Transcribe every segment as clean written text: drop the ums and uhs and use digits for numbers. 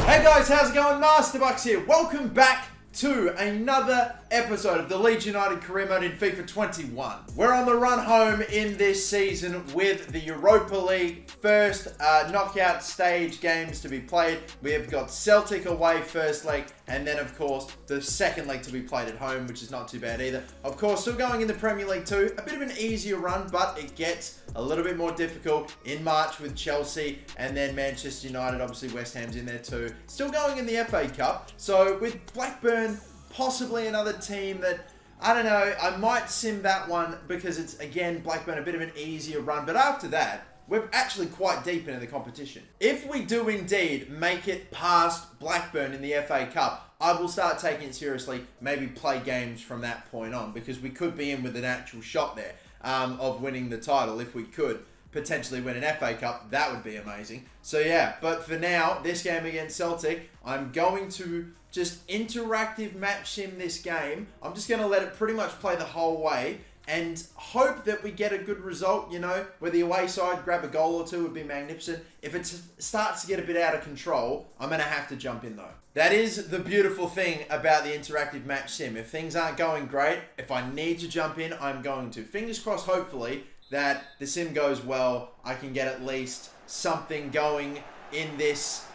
Hey guys, how's it going? MasterBucks here. Welcome back to another episode of the Leeds United career mode in FIFA 21. We're on the run home in this season with the Europa League first knockout stage games to be played. We have got Celtic away first leg, and then of course the second leg to be played at home, which is not too bad either. Of course, still going in the Premier League too. A bit of an easier run, but it gets a little bit more difficult in March with Chelsea and then Manchester United. Obviously West Ham's in there too. Still going in the FA Cup. So with Blackburn, possibly another team that, I don't know, I might sim that one because it's, again, Blackburn, a bit of an easier run. But after that, we're actually quite deep into the competition. If we do indeed make it past Blackburn in the FA Cup, I will start taking it seriously, maybe play games from that point on, because we could be in with an actual shot there of winning the title if we could potentially win an FA Cup. That would be amazing. So yeah, but for now, this game against Celtic, I'm going to just interactive match sim this game. I'm just going to let it pretty much play the whole way and hope that we get a good result. You know, where the away side grab a goal or two would be magnificent. If it starts to get a bit out of control, I'm going to have to jump in though. That is the beautiful thing about the interactive match sim. If things aren't going great, if I need to jump in, I'm going to. Fingers crossed, hopefully, that the sim goes well. I can get at least something going in this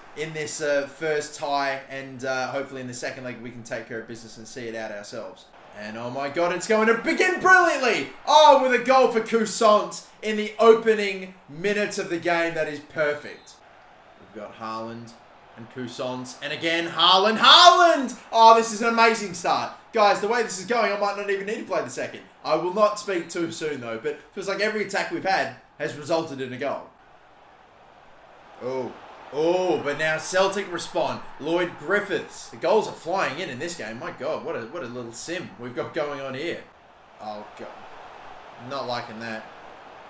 first tie, and hopefully in the second leg we can take care of business and see it out ourselves. And oh my god, it's going to begin brilliantly! Oh, with a goal for Cousins in the opening minutes of the game. That is perfect. We've got Haaland and Cousins, and again Haaland! Oh, this is an amazing start. Guys, the way this is going, I might not even need to play the second. I will not speak too soon though, but it feels like every attack we've had has resulted in a goal. Oh, but now Celtic respond. Lloyd Griffiths. The goals are flying in this game. My God, what a little sim we've got going on here. Oh, God. Not liking that.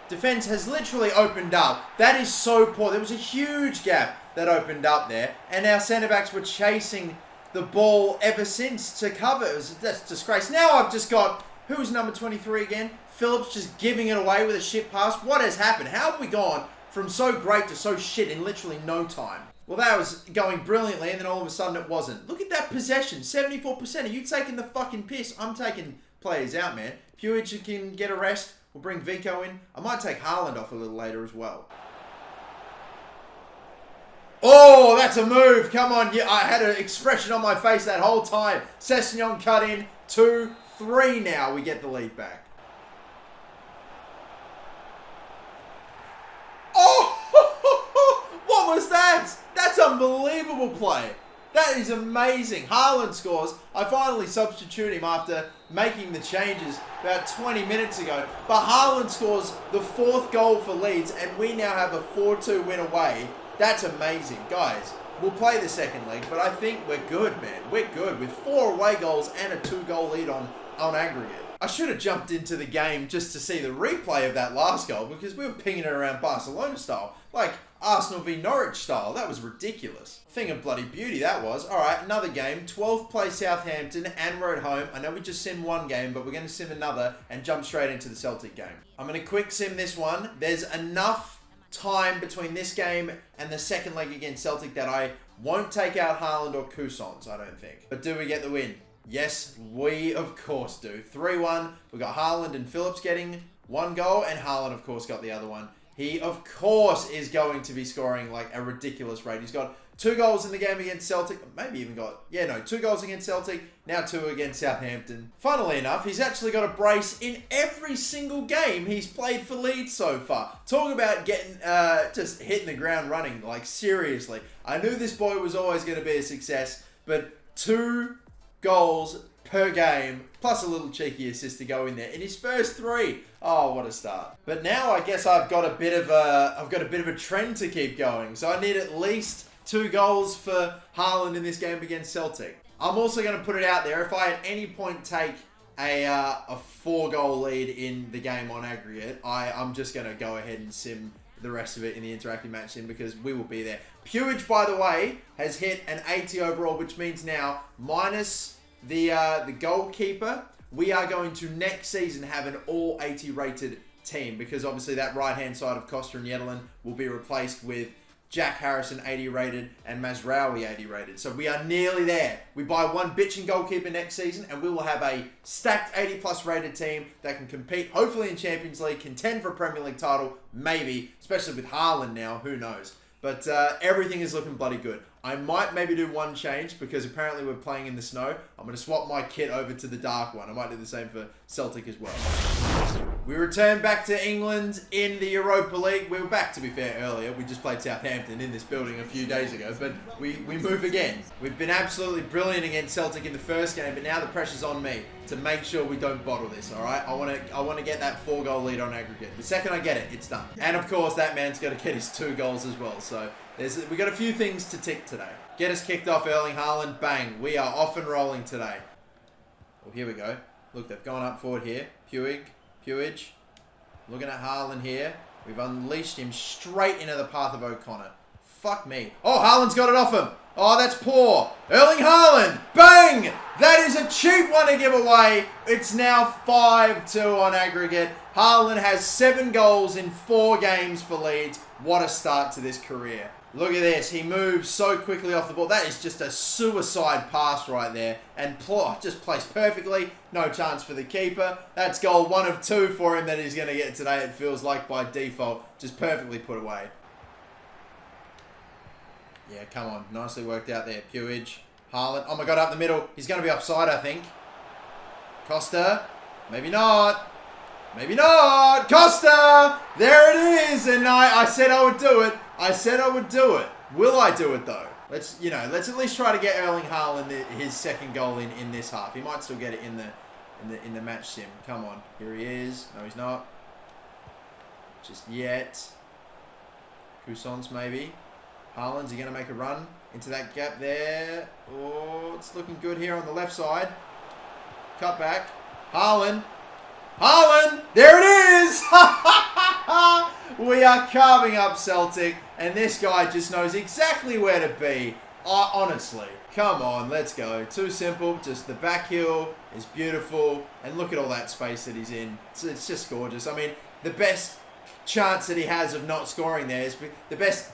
Defense has literally opened up. That is so poor. There was a huge gap that opened up there, and our centre-backs were chasing the ball ever since to cover. That's disgrace. Now I've just got, who's number 23 again? Phillips just giving it away with a shit pass. What has happened? How have we gone from so great to so shit in literally no time? Well, that was going brilliantly, and then all of a sudden it wasn't. Look at that possession, 74%. Are you taking the fucking piss? I'm taking players out, man. Puig can get a rest. We'll bring Vico in. I might take Haaland off a little later as well. Oh, that's a move. Come on. Yeah, I had an expression on my face that whole time. Sessegnon cut in. 2-3 now. We get the lead back. Oh, what was that? That's unbelievable play. That is amazing. Haaland scores. I finally substitute him after making the changes about 20 minutes ago. But Haaland scores the fourth goal for Leeds, and we now have a 4-2 win away. That's amazing. Guys, we'll play the second leg, but I think we're good, man. We're good with 4 away goals and a 2-goal lead on aggregate. I should have jumped into the game just to see the replay of that last goal, because we were pinging it around Barcelona style. Like Arsenal v Norwich style. That was ridiculous. Thing of bloody beauty that was. Alright, another game. 12th place Southampton, and we're at home. I know we just simmed one game, but we're going to sim another and jump straight into the Celtic game. I'm going to quick sim this one. There's enough time between this game and the second leg against Celtic that I won't take out Haaland or Cousins, I don't think. But do we get the win? Yes, we of course do. 3-1. We got Haaland and Phillips getting one goal, and Haaland of course got the other one. He of course is going to be scoring like a ridiculous rate. He's got 2 goals in the game against Celtic. Maybe even got, 2 goals against Celtic. Now 2 against Southampton. Funnily enough, he's actually got a brace in every single game he's played for Leeds so far. Talk about getting, just hitting the ground running. Like seriously. I knew this boy was always going to be a success, but 2 goals per game, plus a little cheeky assist to go in there in his first 3. Oh, what a start! But now I guess I've got a bit of a trend to keep going. So I need at least 2 goals for Haaland in this game against Celtic. I'm also going to put it out there. If I at any point take a 4-goal lead in the game on aggregate, I'm just going to go ahead and sim the rest of it in the interactive match sim, because we will be there. Puig, by the way, has hit an 80 overall, which means now minus the goalkeeper, we are going to next season have an all 80 rated team, because obviously that right hand side of Costa and Yedlin will be replaced with Jack Harrison 80 rated, and Mazraoui 80 rated. So we are nearly there. We buy one bitching goalkeeper next season, and we will have a stacked 80 plus rated team that can compete, hopefully in Champions League, contend for a Premier League title, maybe, especially with Haaland now, who knows. But everything is looking bloody good. I might maybe do one change because apparently we're playing in the snow. I'm going to swap my kit over to the dark one. I might do the same for Celtic as well. We return back to England in the Europa League. We were back, to be fair, earlier. We just played Southampton in this building a few days ago, but we move again. We've been absolutely brilliant against Celtic in the first game, but now the pressure's on me to make sure we don't bottle this, all right? I want to get that 4-goal lead on aggregate. The second I get it, it's done. And of course, that man's got to get his 2 goals as well. So we got a few things to tick today. Get us kicked off, Erling Haaland. Bang. We are off and rolling today. Well, here we go. Look, they've gone up forward here. Puig. Looking at Haaland here. We've unleashed him straight into the path of O'Connor. Fuck me. Oh, Haaland's got it off him. Oh, that's poor. Erling Haaland. Bang! That is a cheap one to give away. It's now 5-2 on aggregate. Haaland has 7 goals in 4 games for Leeds. What a start to this career. Look at this. He moves so quickly off the ball. That is just a suicide pass right there. And just placed perfectly. No chance for the keeper. That's goal 1 of 2 for him that he's going to get today, it feels like, by default. Just perfectly put away. Yeah, come on. Nicely worked out there. Puig. Haaland. Oh my God, up the middle. He's going to be offside, I think. Costa. Maybe not. Maybe not. Costa! There it is. And I said I would do it. I said I would do it. Will I do it though? Let's at least try to get Erling Haaland his 2nd goal in this half. He might still get it in the match sim. Come on. Here he is. No, he's not. Just yet. Cousins maybe. Haaland's going to make a run into that gap there. Oh, it's looking good here on the left side. Cut back. Haaland. There it is! We are carving up Celtic, and this guy just knows exactly where to be. Honestly. Come on, let's go. Too simple. Just the back heel is beautiful, and look at all that space that he's in. It's just gorgeous. I mean, the best chance that he has of not scoring there is the best,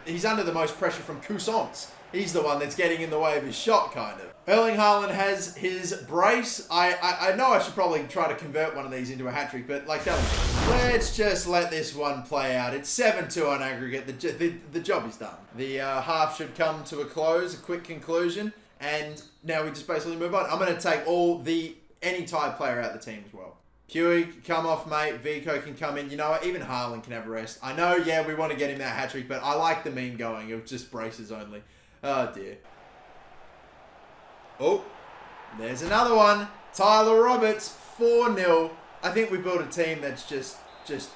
he's under the most pressure from Cousins. He's the one that's getting in the way of his shot, kind of. Erling Haaland has his brace. I know I should probably try to convert one of these into a hat-trick, but let's just let this one play out. It's 7-2 on aggregate. The job is done. The half should come to a close, a quick conclusion, and now we just basically move on. I'm going to take any type player out of the team as well. Puig, come off, mate. Vico can come in. You know what? Even Haaland can have a rest. I know, yeah, we want to get him that hat-trick, but I like the meme going of just braces only. Oh, dear. Oh, there's another one. Tyler Roberts, 4-0. I think we built a team that's just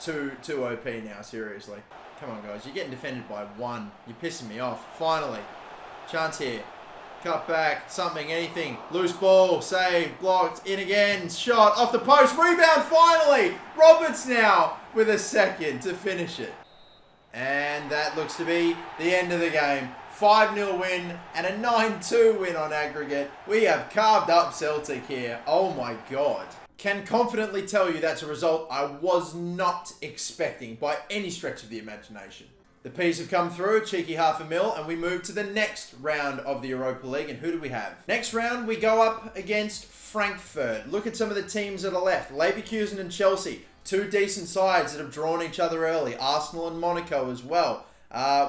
too OP now, seriously. Come on, guys. You're getting defended by 1. You're pissing me off. Finally. Chance here. Cut back. Something, anything. Loose ball. Save. Blocked. In again. Shot. Off the post. Rebound, finally. Roberts now with a 2nd to finish it. And that looks to be the end of the game. 5-0 win and a 9-2 win on aggregate. We have carved up Celtic here. Oh my God. Can confidently tell you that's a result I was not expecting by any stretch of the imagination. The P's have come through, a cheeky $500,000, and we move to the next round of the Europa League. And who do we have? Next round, we go up against Frankfurt. Look at some of the teams that are left. Leverkusen and Chelsea. 2 decent sides that have drawn each other early. Arsenal and Monaco as well.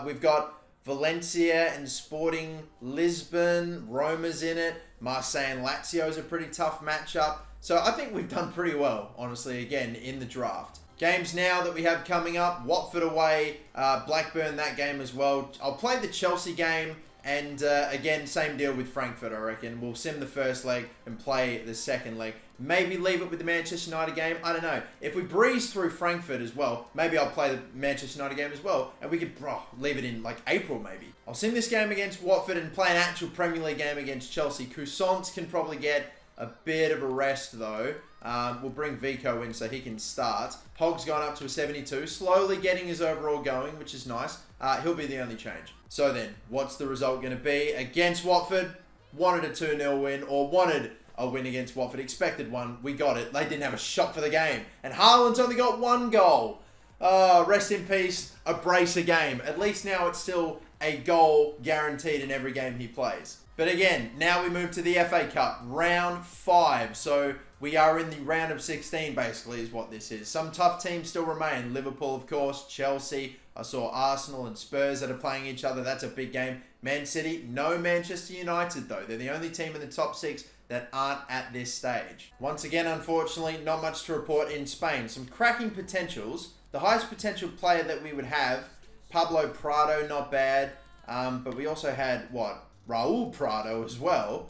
We've got Valencia and Sporting Lisbon. Roma's in it. Marseille and Lazio is a pretty tough matchup. So I think we've done pretty well, honestly, again, in the draft. Games now that we have coming up. Watford away. Blackburn, that game as well. I'll play the Chelsea game. And again, same deal with Frankfurt, I reckon. We'll sim the first leg and play the second leg. Maybe leave it with the Manchester United game. I don't know. If we breeze through Frankfurt as well, maybe I'll play the Manchester United game as well. And we could leave it in like April maybe. I'll sim this game against Watford and play an actual Premier League game against Chelsea. Cousins can probably get a bit of a rest though. We'll bring Vico in so he can start. Hogg's gone up to a 72. Slowly getting his overall going, which is nice. He'll be the only change. So then, what's the result going to be? Against Watford, wanted a 2-0 win, or wanted a win against Watford. Expected one. We got it. They didn't have a shot for the game. And Haaland's only got 1 goal. Oh, rest in peace, a brace a game. At least now it's still a goal guaranteed in every game he plays. But again, now we move to the FA Cup, round 5. So we are in the round of 16, basically, is what this is. Some tough teams still remain. Liverpool, of course, Chelsea. I saw Arsenal and Spurs that are playing each other. That's a big game. Man City, no Manchester United, though. They're the only team in the top 6 that aren't at this stage. Once again, unfortunately, not much to report in Spain. Some cracking potentials. The highest potential player that we would have, Pablo Prado, not bad. But we also had, Raul Prado as well.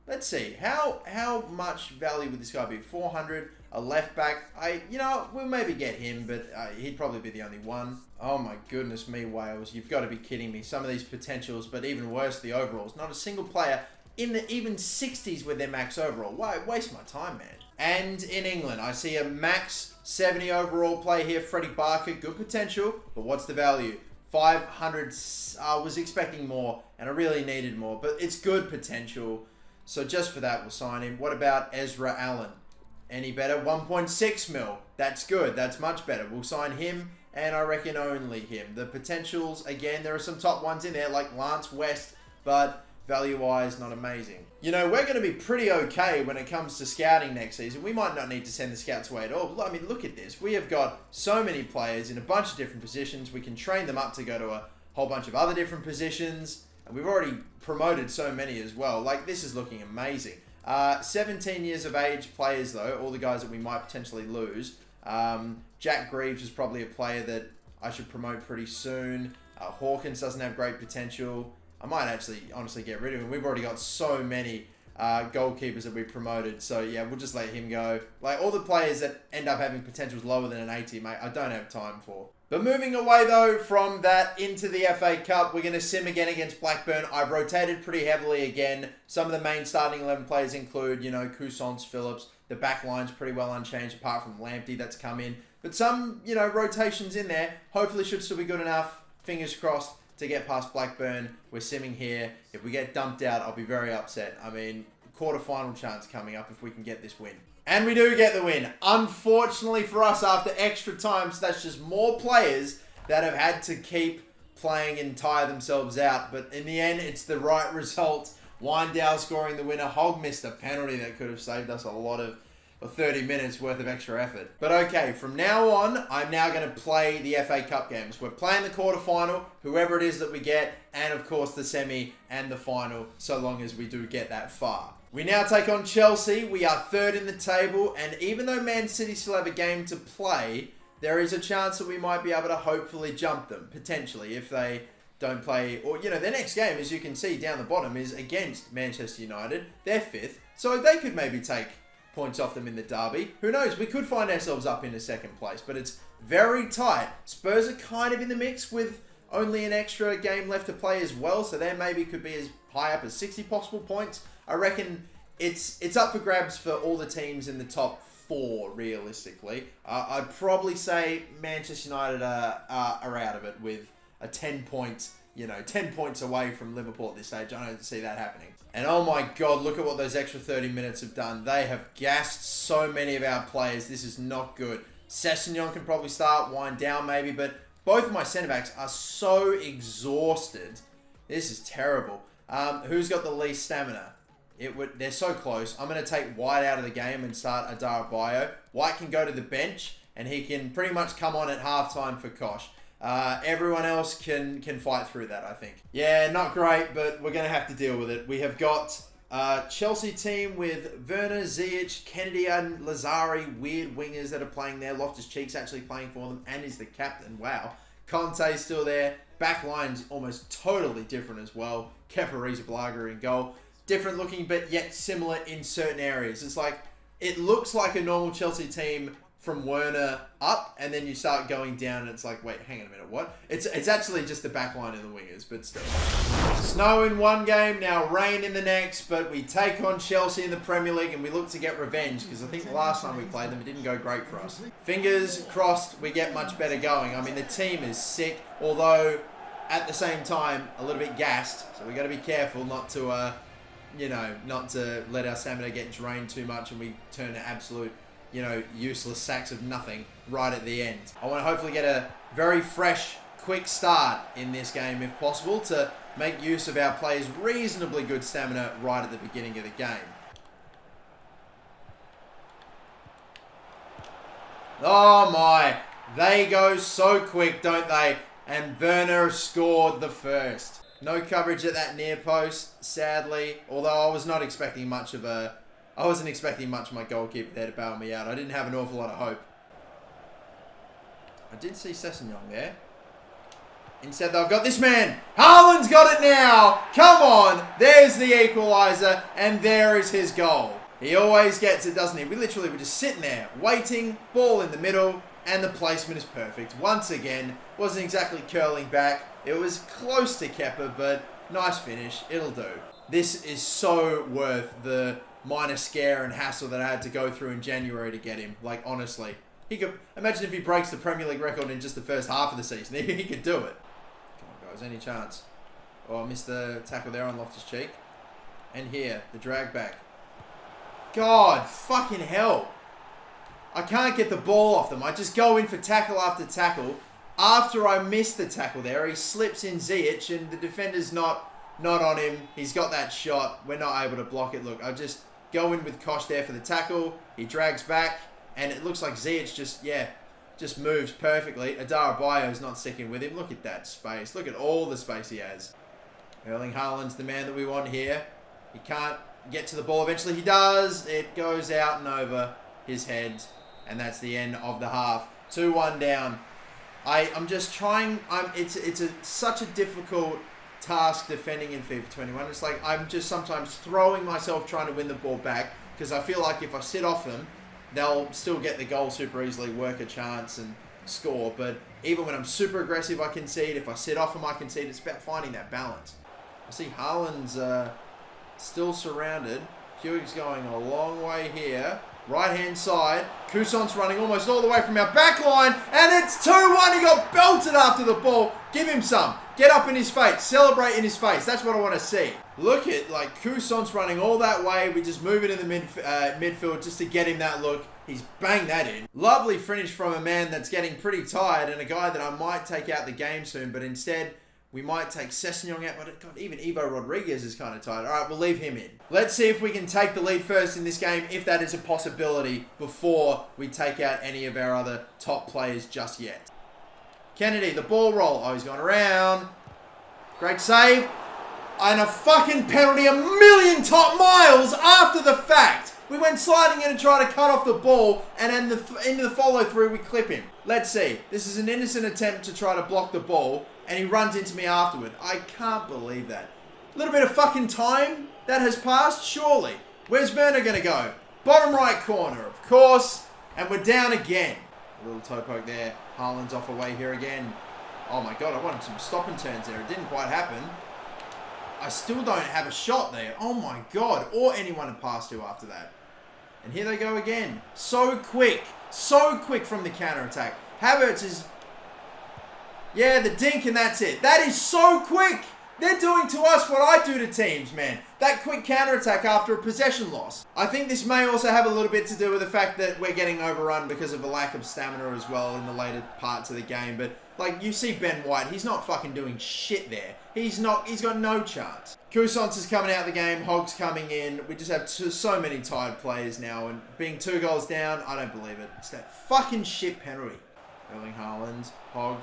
Let's see. How much value would this guy be? 400, a left back. We'll maybe get him, but he'd probably be the only one. Oh my goodness me, Wales. You've got to be kidding me. Some of these potentials, but even worse, the overalls. Not a single player in the even 60s with their max overall. Why waste my time, man? And in England, I see a max 70 overall player here. Freddie Barker, good potential, but what's the value? 500. I was expecting more, and I really needed more, but it's good potential. So just for that, we'll sign him. What about Ezra Allen? Any better? 1.6 mil. That's good. That's much better. We'll sign him, and I reckon only him. The potentials, again, there are some top ones in there, like Lance West, but value-wise, not amazing. We're going to be pretty okay when it comes to scouting next season. We might not need to send the scouts away at all. I mean, look at this. We have got so many players in a bunch of different positions. We can train them up to go to a whole bunch of other different positions. And we've already promoted so many as well. Like, this is looking amazing. 17 years of age players, though. All the guys that we might potentially lose. Jack Greaves is probably a player that I should promote pretty soon. Hawkins doesn't have great potential. I might actually honestly get rid of him. We've already got so many goalkeepers that we promoted. So, yeah, we'll just let him go. Like, all the players that end up having potentials lower than an 80, mate, I don't have time for. But moving away, though, from that into the FA Cup, we're going to sim again against Blackburn. I've rotated pretty heavily again. Some of the main starting 11 players include, Cousins, Phillips. The back line's pretty well unchanged, apart from Lamptey that's come in. But some, rotations in there hopefully should still be good enough. Fingers crossed to get past Blackburn. We're simming here. If we get dumped out, I'll be very upset. I mean, quarter-final chance coming up if we can get this win. And we do get the win. Unfortunately for us, after extra time, so that's just more players that have had to keep playing and tire themselves out. But in the end, it's the right result. Windale scoring the winner. Hogg missed a penalty that could have saved us a lot of 30 minutes worth of extra effort. But okay, from now on, I'm now going to play the FA Cup games. We're playing the quarterfinal, whoever it is that we get, and of course the semi and the final, so long as we do get that far. We now take on Chelsea. We are third in the table, and even though Man City still have a game to play, there is a chance that we might be able to hopefully jump them, potentially, if they don't play. Or, their next game, as you can see down the bottom, is against Manchester United. They're 5th, so they could maybe take points off them in the derby. Who knows? We could find ourselves up into 2nd place, but it's very tight. Spurs are kind of in the mix with only an extra game left to play as well, so they maybe could be as high up as 60 possible points. I reckon it's up for grabs for all the teams in the top 4, realistically. I'd probably say Manchester United are out of it with a 10 points, 10 points away from Liverpool at this stage. I don't see that happening. And oh my God, look at what those extra 30 minutes have done. They have gassed so many of our players. This is not good. Sessegnon can probably start, wind down maybe, but both of my centre-backs are so exhausted. This is terrible. Who's got the least stamina? They're so close. I'm going to take White out of the game and start Adara Bio. White can go to the bench, and he can pretty much come on at halftime for Kosh. Everyone else can fight through that, I think. Yeah, not great, but we're going to have to deal with it. We have got a Chelsea team with Werner, Ziyech, Kennedy, and Lazari, weird wingers that are playing there. Loftus-Cheek's actually playing for them and is the captain. Wow. Conte's still there. Back line's almost totally different as well. Kepa Arrizabalaga in goal. Different looking, but yet similar in certain areas. It's like, it looks like a normal Chelsea team from Werner up, and then you start going down, and it's like, wait, hang on a minute, what? It's actually just the back line and the wingers, but still. Snow in one game, now rain in the next, but we take on Chelsea in the Premier League, and we look to get revenge, because I think the last time we played them, it didn't go great for us. Fingers crossed we get much better going. I mean, the team is sick, although at the same time, a little bit gassed, so we got to be careful not to, not to let our stamina get drained too much, and we turn to absolute you know, useless sacks of nothing right at the end. I want to hopefully get a very fresh, quick start in this game if possible to make use of our players' reasonably good stamina right at the beginning of the game. Oh my, they go so quick, don't they? And Werner scored the first. No coverage at that near post, sadly. Although I was not expecting much of a... I wasn't expecting much of my goalkeeper there to bail me out. I didn't have an awful lot of hope. I did see Sessegnon there. Instead, they've got this man. Haaland's got it now. Come on. There's the equaliser. And there is his goal. He always gets it, doesn't he? We literally were just sitting there, waiting, ball in the middle, and the placement is perfect. Once again, wasn't exactly curling back. It was close to Kepa, but nice finish. It'll do. This is so worth the minor scare and hassle that I had to go through in January to get him. Like, honestly. He could... Imagine if he breaks the Premier League record in just the first half of the season. He could do it. Come on, guys. Any chance? Oh, I missed the tackle there on Loftus-Cheek. And here, the drag back. God, fucking hell. I can't get the ball off them. I just go in for tackle after tackle. After I miss the tackle there, he slips in Ziyech and the defender's not on him. He's got that shot. We're not able to block it. Look, I just go in with Kosh there for the tackle. He drags back and it looks like Ziyech just moves perfectly. Adara Bayo's not sticking with him. Look at that space. Look at all the space he has. Erling Haaland's the man that we want here. He can't get to the ball. Eventually he does. It goes out and over his head. And that's the end of the half. 2-1 down. I'm just trying. It's such a difficult task defending in FIFA 21. It's like I'm just sometimes throwing myself trying to win the ball back because I feel like if I sit off them, they'll still get the goal super easily, work a chance and score. But even when I'm super aggressive, I concede. If I sit off them, I concede. It's about finding that balance. I see Haaland's still surrounded. Puig's going a long way here. Right-hand side. Coussant's running almost all the way from our back line. And it's 2-1. He got belted after the ball. Give him some. Get up in his face. Celebrate in his face. That's what I want to see. Look at, like, Coussant's running all that way. We just move it in the midfield just to get him that look. He's banged that in. Lovely finish from a man that's getting pretty tired and a guy that I might take out the game soon. But instead, we might take Sessegnon out. But God, even Ivo Rodriguez is kind of tired. All right, we'll leave him in. Let's see if we can take the lead first in this game, if that is a possibility, before we take out any of our other top players just yet. Kennedy, the ball roll. Oh, he's gone around. Great save. And a fucking penalty a million top miles after the fact. We went sliding in and tried to cut off the ball, and then into the follow-through, we clip him. Let's see. This is an innocent attempt to try to block the ball, and he runs into me afterward. I can't believe that. A little bit of fucking time that has passed, surely. Where's Werner going to go? Bottom right corner, of course. And we're down again. A little toe poke there. Haaland's off away here again. Oh my God, I wanted some stop and turns there. It didn't quite happen. I still don't have a shot there. Oh my God. Or anyone to pass to after that. And here they go again. So quick. So quick from the counter-attack. Havertz is... Yeah, the dink and that's it. That is so quick. They're doing to us what I do to teams, man. That quick counter-attack after a possession loss. I think this may also have a little bit to do with the fact that we're getting overrun because of a lack of stamina as well in the later parts of the game. But, like, you see Ben White, he's not fucking doing shit there. He's got no chance. Coussant's is coming out of the game. Hogg's coming in. We just have so many tired players now. And being 2 goals down, I don't believe it. It's that fucking shit penalty. Erling Haaland, Hogg.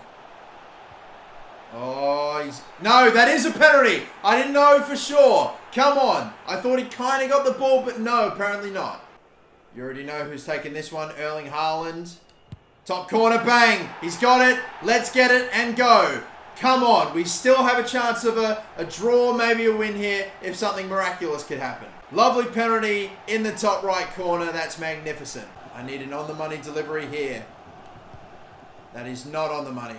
Oh, he's... No, that is a penalty. I didn't know for sure. Come on. I thought he kind of got the ball, but no, apparently not. You already know who's taking this one. Erling Haaland. Top corner, bang. He's got it. Let's get it and go. Come on. We still have a chance of a draw, maybe a win here, if something miraculous could happen. Lovely penalty in the top right corner. That's magnificent. I need an on-the-money delivery here. That is not on the money.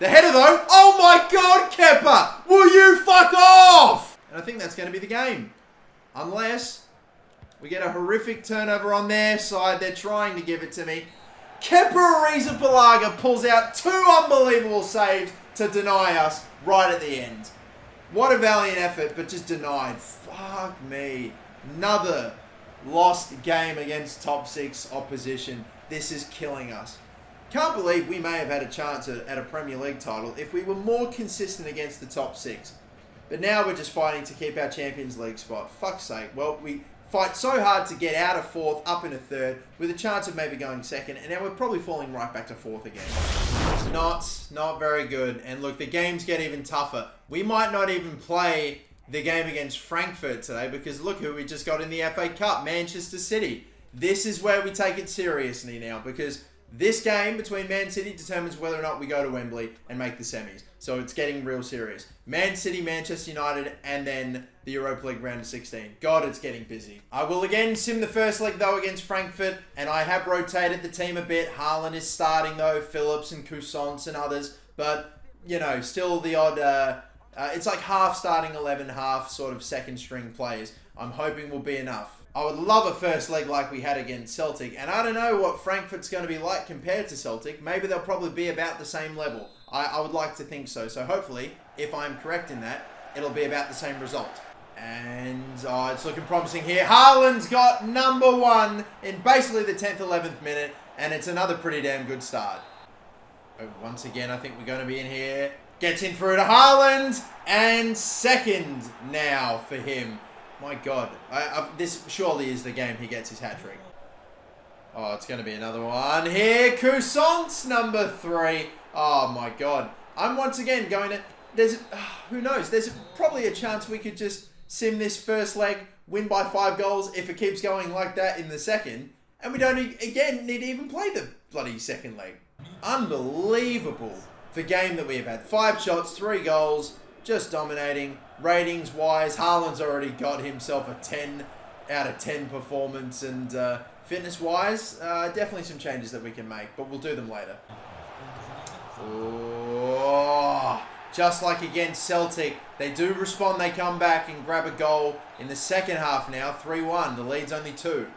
The header though, oh my God, Kepa! Will you fuck off? And I think that's going to be the game. Unless we get a horrific turnover on their side. They're trying to give it to me. Kepa Arrizabalaga pulls out 2 unbelievable saves to deny us right at the end. What a valiant effort, but just denied. Fuck me. Another lost game against top 6 opposition. This is killing us. Can't believe we may have had a chance at a Premier League title if we were more consistent against the top 6. But now we're just fighting to keep our Champions League spot. Fuck's sake. Well, we fight so hard to get out of 4th, up into 3rd, with a chance of maybe going 2nd, and now we're probably falling right back to 4th again. It's not very good. And look, the games get even tougher. We might not even play the game against Frankfurt today because look who we just got in the FA Cup, Manchester City. This is where we take it seriously now because this game between Man City determines whether or not we go to Wembley and make the semis. So it's getting real serious. Man City, Manchester United, and then the Europa League round of 16. God, it's getting busy. I will again sim the first leg though against Frankfurt, and I have rotated the team a bit. Haaland is starting though, Phillips and Cousins and others, but you know, still the odd. It's like half starting 11, half sort of second string players. I'm hoping will be enough. I would love a first leg like we had against Celtic, and I don't know what Frankfurt's going to be like compared to Celtic. Maybe they'll probably be about the same level. I would like to think so. So hopefully, if I'm correct in that, it'll be about the same result. And it's looking promising here. Haaland's got number 1 in basically the 10th, 11th minute, and it's another pretty damn good start. Once again, I think we're going to be in here. Gets in through to Haaland, and second now for him. My God, this surely is the game he gets his hat-trick. Oh, it's going to be another one here. Cousins, number 3. Oh, my God. I'm once again going to... who knows? There's probably a chance we could just sim this first leg, win by 5 goals if it keeps going like that in the second. And we don't, again, need to even play the bloody second leg. Unbelievable. The game that we have had. 5 shots, 3 goals, just dominating. Ratings-wise, Haaland's already got himself a 10 out of 10 performance, and fitness-wise, definitely some changes that we can make, but we'll do them later. Oh, just like against Celtic, they do respond, they come back and grab a goal in the second half now, 3-1. The lead's only 2.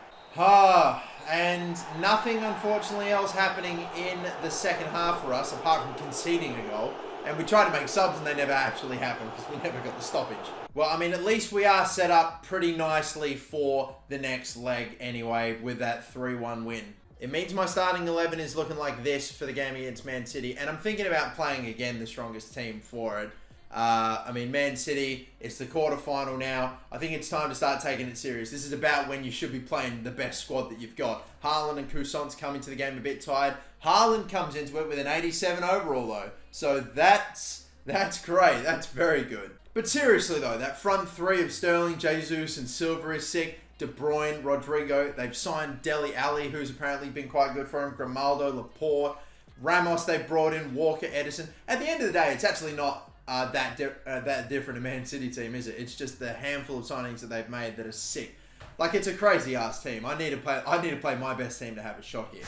And nothing, unfortunately, else happening in the second half for us, apart from conceding a goal. And we tried to make subs and they never actually happened because we never got the stoppage. Well, I mean, at least we are set up pretty nicely for the next leg anyway with that 3-1 win. It means my starting 11 is looking like this for the game against Man City. And I'm thinking about playing again the strongest team for it. I mean, Man City, it's the quarterfinal now. I think it's time to start taking it serious. This is about when you should be playing the best squad that you've got. Haaland and Cousins come into the game a bit tired. Haaland comes into it with an 87 overall, though. So that's great. That's very good. But seriously, though, that front 3 of Sterling, Jesus, and Silva is sick. De Bruyne, Rodrigo. They've signed Dele Alli, who's apparently been quite good for him. Grimaldo, Laporte. Ramos, they've brought in. Walker, Edison. At the end of the day, it's actually not that different a Man City team, is it? It's just the handful of signings that they've made that are sick. Like, it's a crazy-ass team. I need to play my best team to have a shot here.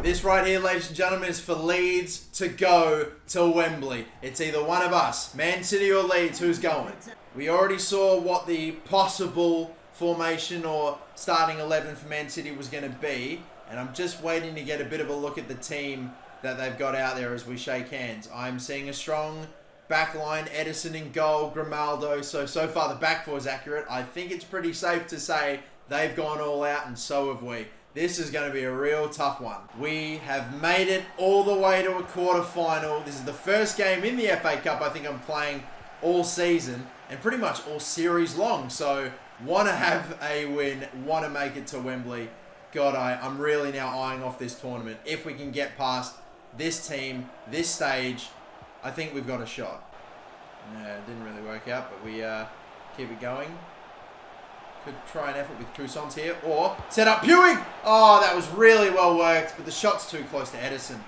This right here, ladies and gentlemen, is for Leeds to go to Wembley. It's either one of us, Man City or Leeds, who's going. We already saw what the possible formation or starting 11 for Man City was going to be, and I'm just waiting to get a bit of a look at the team that they've got out there as we shake hands. I'm seeing a strong backline, Edison in goal, Grimaldo. So far the back four is accurate. I think it's pretty safe to say they've gone all out, and so have we. This is going to be a real tough one. We have made it all the way to a quarter-final. This is the first game in the FA Cup I think I'm playing all season, and pretty much all series long. So, want to have a win, want to make it to Wembley. God, I'm really now eyeing off this tournament. If we can get past this team, this stage, I think we've got a shot. Yeah, it didn't really work out, but we keep it going. Could try an effort with Cousins here, or set up Pewing! Oh, that was really well worked, but the shot's too close to Edison.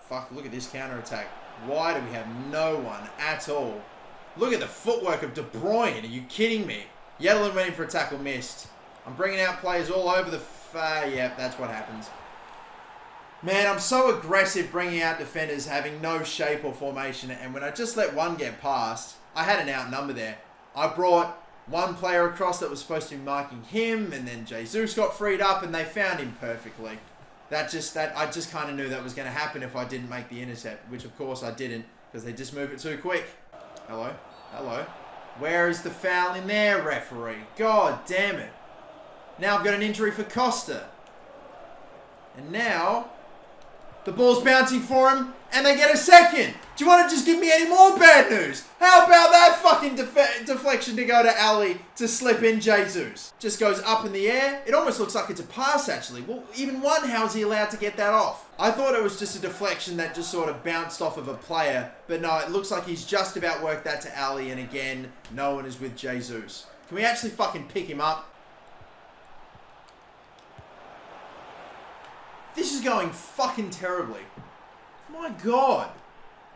Fuck, look at this counter-attack. Why do we have no one at all? Look at the footwork of De Bruyne. Are you kidding me? Yedlin went in for a tackle, missed. I'm bringing out players all over the... yeah, that's what happens. Man, I'm so aggressive bringing out defenders having no shape or formation, and when I just let one get past, I had an outnumber there. I brought one player across that was supposed to be marking him, and then Jesus got freed up, and they found him perfectly. I just kind of knew that was going to happen if I didn't make the intercept, which of course I didn't, because they just move it too quick. Hello? Hello? Where is the foul in there, referee? God damn it. Now I've got an injury for Costa. And now the ball's bouncing for him and they get a second. Do you want to just give me any more bad news? How about that fucking deflection to go to Ali to slip in Jesus? Just goes up in the air. It almost looks like it's a pass actually. Well, even one, how is he allowed to get that off? I thought it was just a deflection that just sort of bounced off of a player. But no, it looks like he's just about worked that to Ali. And again, no one is with Jesus. Can we actually fucking pick him up? This is going fucking terribly. My God.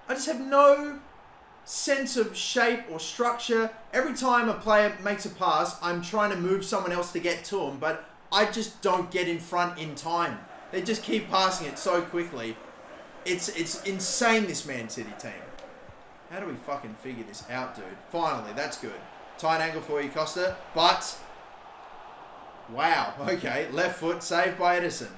I just have no sense of shape or structure. Every time a player makes a pass, I'm trying to move someone else to get to them, but I just don't get in front in time. They just keep passing it so quickly. It's insane, this Man City team. How do we fucking figure this out, dude? Finally, that's good. Tight angle for you, Costa. But, wow. Okay, left foot saved by Edison.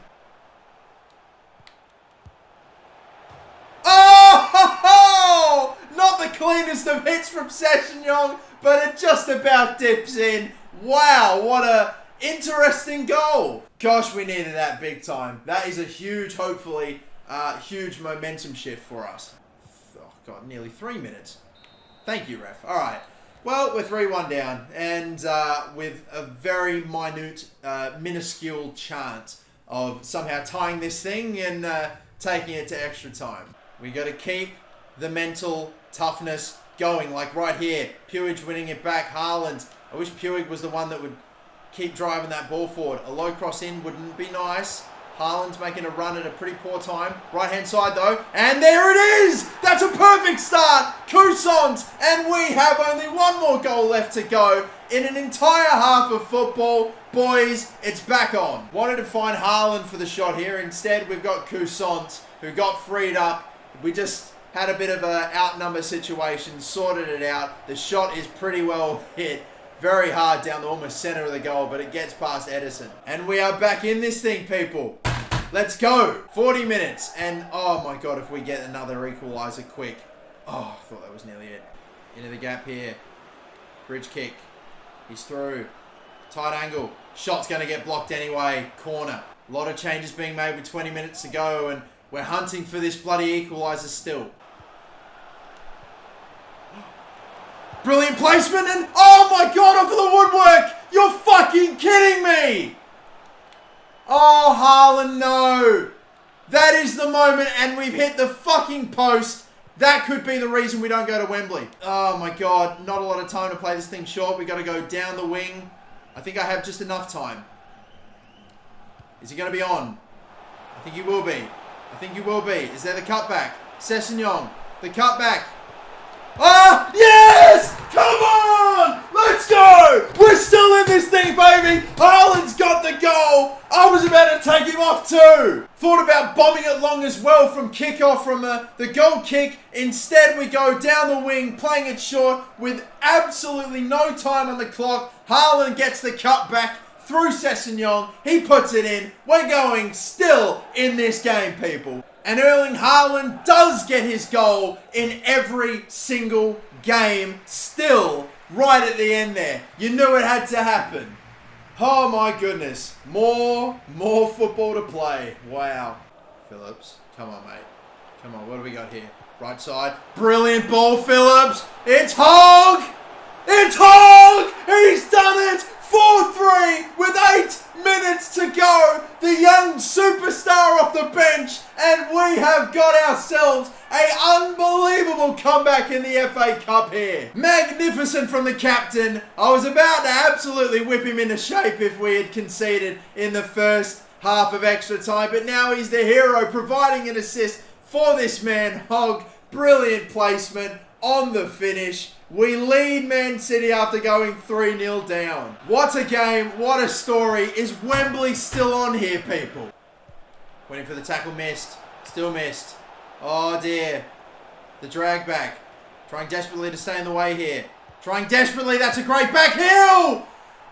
Oh! Not the cleanest of hits from Sessegnon, but it just about dips in. Wow, what a interesting goal. Gosh, we needed that big time. That is a huge, hopefully, huge momentum shift for us. Oh, God, nearly 3 minutes. Thank you, ref. All right. Well, we're 3-1 down, and with a very minute, minuscule chance of somehow tying this thing and taking it to extra time. We got to keep the mental toughness going, like right here. Puig winning it back. Haaland. I wish Puig was the one that would keep driving that ball forward. A low cross in wouldn't be nice. Haaland's making a run at a pretty poor time. Right hand side though. And there it is! That's a perfect start! Coussant! And we have only one more goal left to go in an entire half of football. Boys, it's back on. Wanted to find Haaland for the shot here. Instead, we've got Coussant, who got freed up. We just had a bit of an outnumber situation, sorted it out. The shot is pretty well hit. Very hard down the almost center of the goal, but it gets past Edison. And we are back in this thing, people. Let's go. 40 minutes. And, oh my God, if we get another equaliser quick. Oh, I thought that was nearly it. Into the gap here. Bridge kick. He's through. Tight angle. Shot's going to get blocked anyway. Corner. A lot of changes being made with 20 minutes to go, and we're hunting for this bloody equaliser still. Brilliant placement and... oh my God, off of the woodwork! You're fucking kidding me! Oh, Haaland, no! That is the moment and we've hit the fucking post. That could be the reason we don't go to Wembley. Oh my God, not a lot of time to play this thing short. We got to go down the wing. I think I have just enough time. Is he going to be on? I think he will be. I think he will be. Is there the cutback? Sessegnon, the cutback. Ah, yes! Come on! Let's go! We're still in this thing, baby! Haaland's got the goal! I was about to take him off too! Thought about bombing it long as well from kickoff from the goal kick. Instead, we go down the wing, playing it short with absolutely no time on the clock. Haaland gets the cutback through Sessegnon. He puts it in. We're going still in this game, people. And Erling Haaland does get his goal in every single game still right at the end there. You knew it had to happen. Oh my goodness. More football to play. Wow. Phillips, come on, mate. Come on, what do we got here? Right side. Brilliant ball, Phillips. It's Hogg! It's Hogg! He's done it! 4-3 with 8 minutes to go. The young superstar off the bench, and we have got ourselves an unbelievable comeback in the FA Cup here. Magnificent from the captain. I was about to absolutely whip him into shape if we had conceded in the first half of extra time, but now he's the hero, providing an assist for this man, Hogg. Brilliant placement on the finish. We lead Man City after going 3-0 down. What a game, what a story. Is Wembley still on here, people? Waiting for the tackle, missed. Still missed. Oh dear. The drag back. Trying desperately to stay in the way here. Trying desperately, that's a great back heel!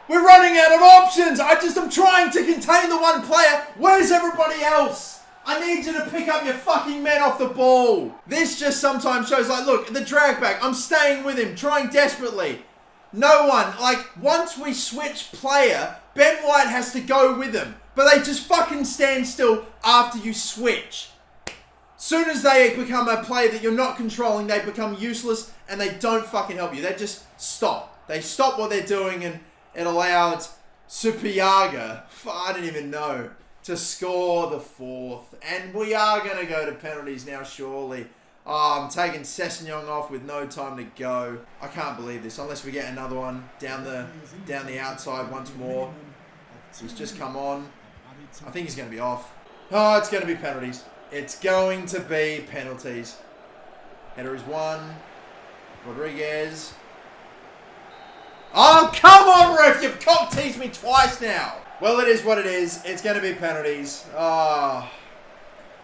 We're running out of options. I'm trying to contain the one player. Where's everybody else? I need you to pick up your fucking men off the ball. This just sometimes shows, like, look, the drag back. I'm staying with him, trying desperately. No one. Like, once we switch player, Ben White has to go with him. But they just fucking stand still after you switch. Soon as they become a player that you're not controlling, they become useless and they don't fucking help you. They just stop. They stop what they're doing and it allowed Supiaga, I don't even know, to score the 4th. And we are going to go to penalties now, surely. Oh, I'm taking Sessegnon off with no time to go. I can't believe this, unless we get another one down the outside once more. He's just come on. I think he's going to be off. Oh, it's going to be penalties. It's going to be penalties. Header is 1. Rodriguez. Oh, come on, ref! You've cock-teased me twice now. Well, it is what it is. It's going to be penalties. Oh,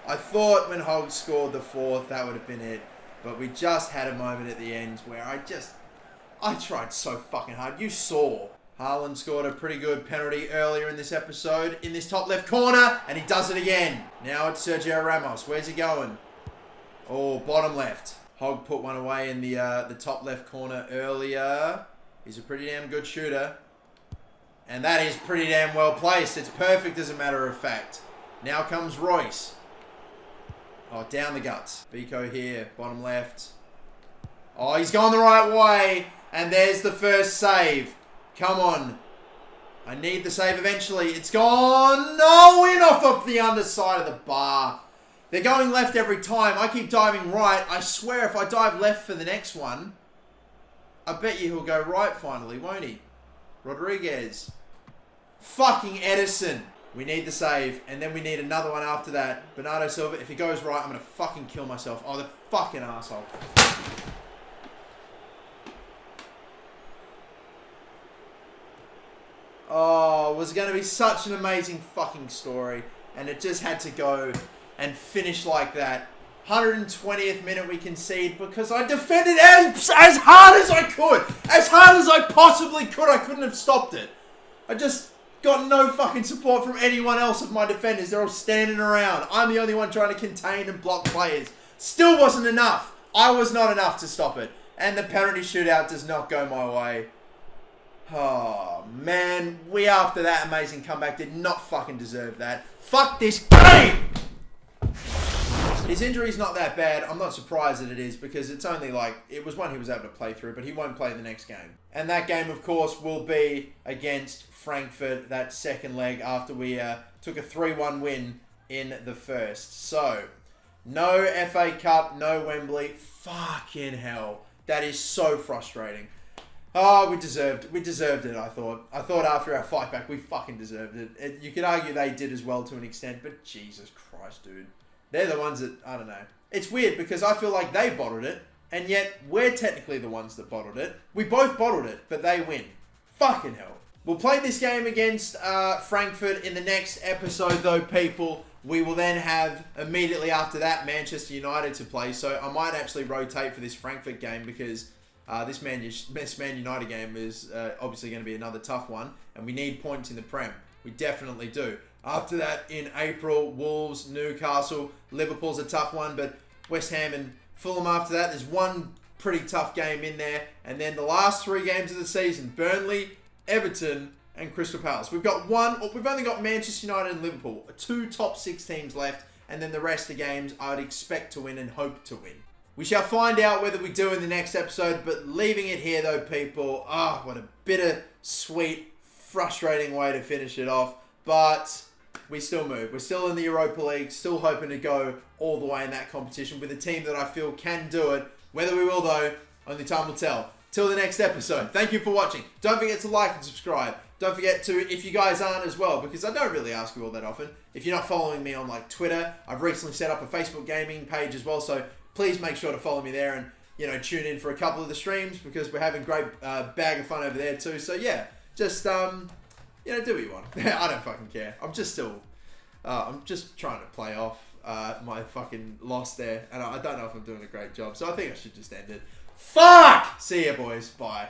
I thought when Hogg scored the 4th, that would have been it. But we just had a moment at the end where I tried so fucking hard. You saw. Haaland scored a pretty good penalty earlier in this episode in this top left corner, and he does it again. Now it's Sergio Ramos. Where's he going? Oh, bottom left. Hogg put one away in the top left corner earlier. He's a pretty damn good shooter. And that is pretty damn well placed. It's perfect as a matter of fact. Now comes Royce. Oh, down the guts. Vico here, bottom left. Oh, he's gone the right way. And there's the first save. Come on. I need the save eventually. It's gone. No, in off the underside of the bar. They're going left every time. I keep diving right. I swear if I dive left for the next one, I bet you he'll go right finally, won't he? Rodriguez. Fucking Edison. We need the save. And then we need another one after that. Bernardo Silva. If he goes right, I'm going to fucking kill myself. Oh, the fucking asshole. Oh, it was going to be such an amazing fucking story. And it just had to go and finish like that. 120th minute we concede because I defended as hard as I could. As hard as I possibly could. I couldn't have stopped it. I just got no fucking support from anyone else of my defenders. They're all standing around. I'm the only one trying to contain and block players. Still wasn't enough. I was not enough to stop it. And the penalty shootout does not go my way. Oh, man. We, after that amazing comeback, did not fucking deserve that. Fuck this game! His injury's not that bad. I'm not surprised that it is because it's only like, it was one he was able to play through, but he won't play the next game. And that game, of course, will be against Frankfurt, that second leg after we took a 3-1 win in the first. So, no FA Cup, no Wembley. Fucking hell. That is so frustrating. Oh, we deserved it, I thought. I thought after our fight back, we fucking deserved it. You could argue they did as well to an extent, but Jesus Christ, dude. They're the ones that, I don't know. It's weird because I feel like they bottled it, and yet we're technically the ones that bottled it. We both bottled it, but they win. Fucking hell. We'll play this game against Frankfurt in the next episode, though, people. We will then have, immediately after that, Manchester United to play. So I might actually rotate for this Frankfurt game because this Man United game is obviously going to be another tough one, and we need points in the Prem. We definitely do. After that, in April, Wolves, Newcastle, Liverpool's a tough one, but West Ham and Fulham after that. There's one pretty tough game in there. And then the last 3 games of the season, Burnley, Everton, and Crystal Palace. We've only got Manchester United and Liverpool. 2 top 6 teams left, and then the rest of the games I would expect to win and hope to win. We shall find out whether we do in the next episode, but leaving it here though, people. Ah, what a bittersweet, frustrating way to finish it off. But we still move. We're still in the Europa League, still hoping to go all the way in that competition with a team that I feel can do it. Whether we will though, only time will tell. Till the next episode. Thank you for watching. Don't forget to like and subscribe. Don't forget to, if you guys aren't as well, because I don't really ask you all that often, if you're not following me on like Twitter, I've recently set up a Facebook gaming page as well, so please make sure to follow me there and, you know, tune in for a couple of the streams because we're having a great bag of fun over there too. So yeah, just, you know, do what you want. I don't fucking care. I'm just trying to play off my fucking loss there, and I don't know if I'm doing a great job, so I think I should just end it. Fuck! See ya, boys. Bye.